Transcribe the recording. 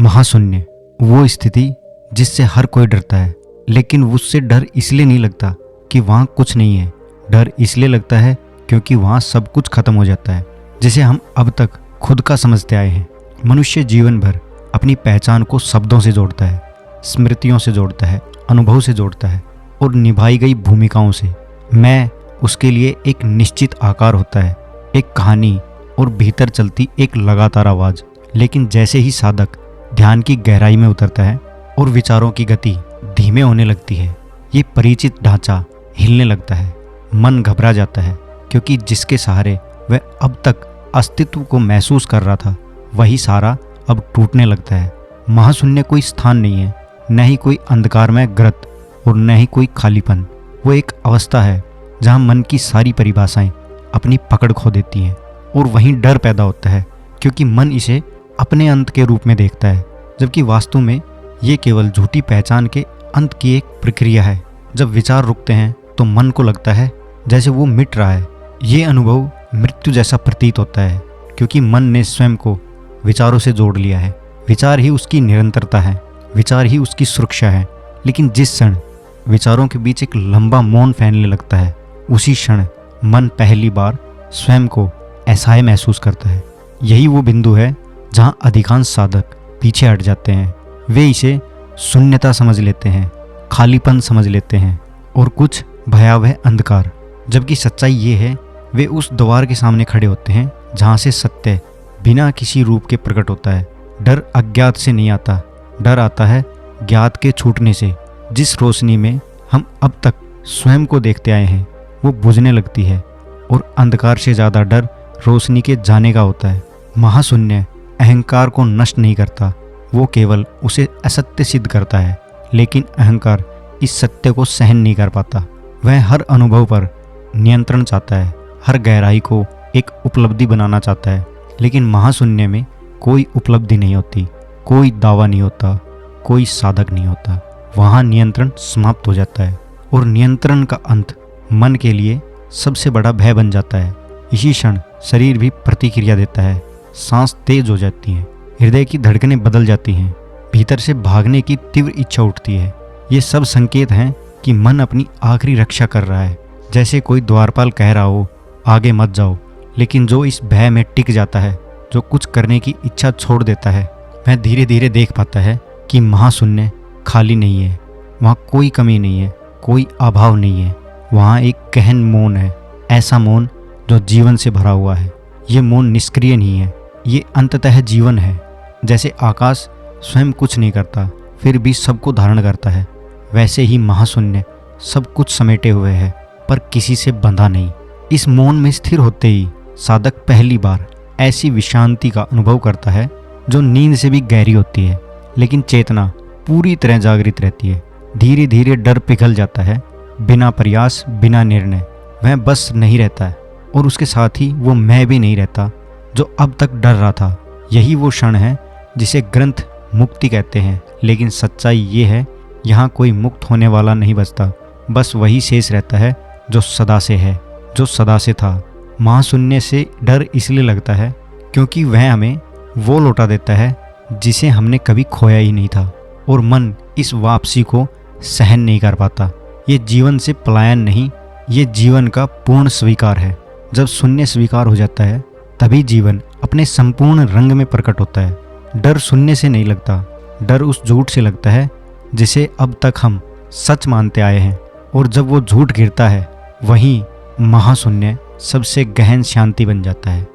महाशून्य वो स्थिति जिससे हर कोई डरता है, लेकिन उससे डर इसलिए नहीं लगता कि वहाँ कुछ नहीं है। डर इसलिए लगता है क्योंकि वहाँ सब कुछ खत्म हो जाता है, जिसे हम अब तक खुद का समझते आए हैं। मनुष्य जीवन भर अपनी पहचान को शब्दों से जोड़ता है, स्मृतियों से जोड़ता है, अनुभव से जोड़ता है और निभाई गई भूमिकाओं से। मैं उसके लिए एक निश्चित आकार होता है, एक कहानी और भीतर चलती एक लगातार आवाज़। लेकिन जैसे ही साधक ध्यान की गहराई में उतरता है और विचारों की गति धीमे होने लगती है, ये परिचित ढांचा हिलने लगता है। मन घबरा जाता है क्योंकि जिसके सहारे वह अब तक अस्तित्व को महसूस कर रहा था, वही सहारा अब टूटने लगता है। महाशून्य कोई स्थान नहीं है, न ही कोई अंधकारमय ग्रत और न ही कोई खालीपन। वो एक अवस्था है जहाँ मन की सारी परिभाषाएं अपनी पकड़ खो देती हैं और वहीं डर पैदा होता है, क्योंकि मन इसे अपने अंत के रूप में देखता है, जबकि वास्तव में ये केवल झूठी पहचान के अंत की एक प्रक्रिया है। जब विचार रुकते हैं तो मन को लगता है जैसे वो मिट रहा है। ये अनुभव मृत्यु जैसा प्रतीत होता है, क्योंकि मन ने स्वयं को विचारों से जोड़ लिया है। विचार ही उसकी निरंतरता है, विचार ही उसकी सुरक्षा है। लेकिन जिस क्षण विचारों के बीच एक लंबा मौन फैलने लगता है, उसी क्षण मन पहली बार स्वयं को असहाय महसूस करता है। यही वो बिंदु है जहाँ अधिकांश साधक पीछे हट जाते हैं। वे इसे शून्यता समझ लेते हैं, खालीपन समझ लेते हैं और कुछ भयावह अंधकार। जबकि सच्चाई ये है, वे उस द्वार के सामने खड़े होते हैं जहाँ से सत्य बिना किसी रूप के प्रकट होता है। डर अज्ञात से नहीं आता, डर आता है ज्ञात के छूटने से। जिस रोशनी में हम अब तक स्वयं को देखते आए हैं, वो बुझने लगती है और अंधकार से ज़्यादा डर रोशनी के जाने का होता है। महाशून्य अहंकार को नष्ट नहीं करता, वो केवल उसे असत्य सिद्ध करता है। लेकिन अहंकार इस सत्य को सहन नहीं कर पाता। वह हर अनुभव पर नियंत्रण चाहता है, हर गहराई को एक उपलब्धि बनाना चाहता है। लेकिन महाशून्य में कोई उपलब्धि नहीं होती, कोई दावा नहीं होता, कोई साधक नहीं होता। वहाँ नियंत्रण समाप्त हो जाता है और नियंत्रण का अंत मन के लिए सबसे बड़ा भय बन जाता है। इसी क्षण शरीर भी प्रतिक्रिया देता है, सांस तेज हो जाती है, हृदय की धड़कनें बदल जाती हैं, भीतर से भागने की तीव्र इच्छा उठती है। ये सब संकेत हैं कि मन अपनी आखिरी रक्षा कर रहा है, जैसे कोई द्वारपाल कह रहा हो आगे मत जाओ। लेकिन जो इस भय में टिक जाता है, जो कुछ करने की इच्छा छोड़ देता है, वह धीरे धीरे देख पाता है कि महाशून्य खाली नहीं है। वहाँ कोई कमी नहीं है, कोई अभाव नहीं है। वहाँ एक गहन मौन है, ऐसा मौन जो जीवन से भरा हुआ है। ये मौन निष्क्रिय नहीं है, ये अंततः जीवन है। जैसे आकाश स्वयं कुछ नहीं करता फिर भी सबको धारण करता है, वैसे ही महाशून्य सब कुछ समेटे हुए है पर किसी से बंधा नहीं। इस मौन में स्थिर होते ही साधक पहली बार ऐसी विश्रांति का अनुभव करता है जो नींद से भी गहरी होती है, लेकिन चेतना पूरी तरह जागृत रहती है। धीरे धीरे डर पिघल जाता है, बिना प्रयास, बिना निर्णय। वह बस नहीं रहता है और उसके साथ ही वो मैं भी नहीं रहता जो अब तक डर रहा था। यही वो क्षण है जिसे ग्रंथ मुक्ति कहते हैं। लेकिन सच्चाई ये है, यहाँ कोई मुक्त होने वाला नहीं बचता, बस वही शेष रहता है जो सदा से है, जो सदा से था। महाशून्य से डर इसलिए लगता है क्योंकि वह हमें वो लौटा देता है जिसे हमने कभी खोया ही नहीं था, और मन इस वापसी को सहन नहीं कर पाता। ये जीवन से पलायन नहीं, ये जीवन का पूर्ण स्वीकार है। जब शून्य स्वीकार हो जाता है, तभी जीवन अपने संपूर्ण रंग में प्रकट होता है। डर शून्य से नहीं लगता, डर उस झूठ से लगता है जिसे अब तक हम सच मानते आए हैं। और जब वो झूठ गिरता है, वहीं महाशून्य सबसे गहन शांति बन जाता है।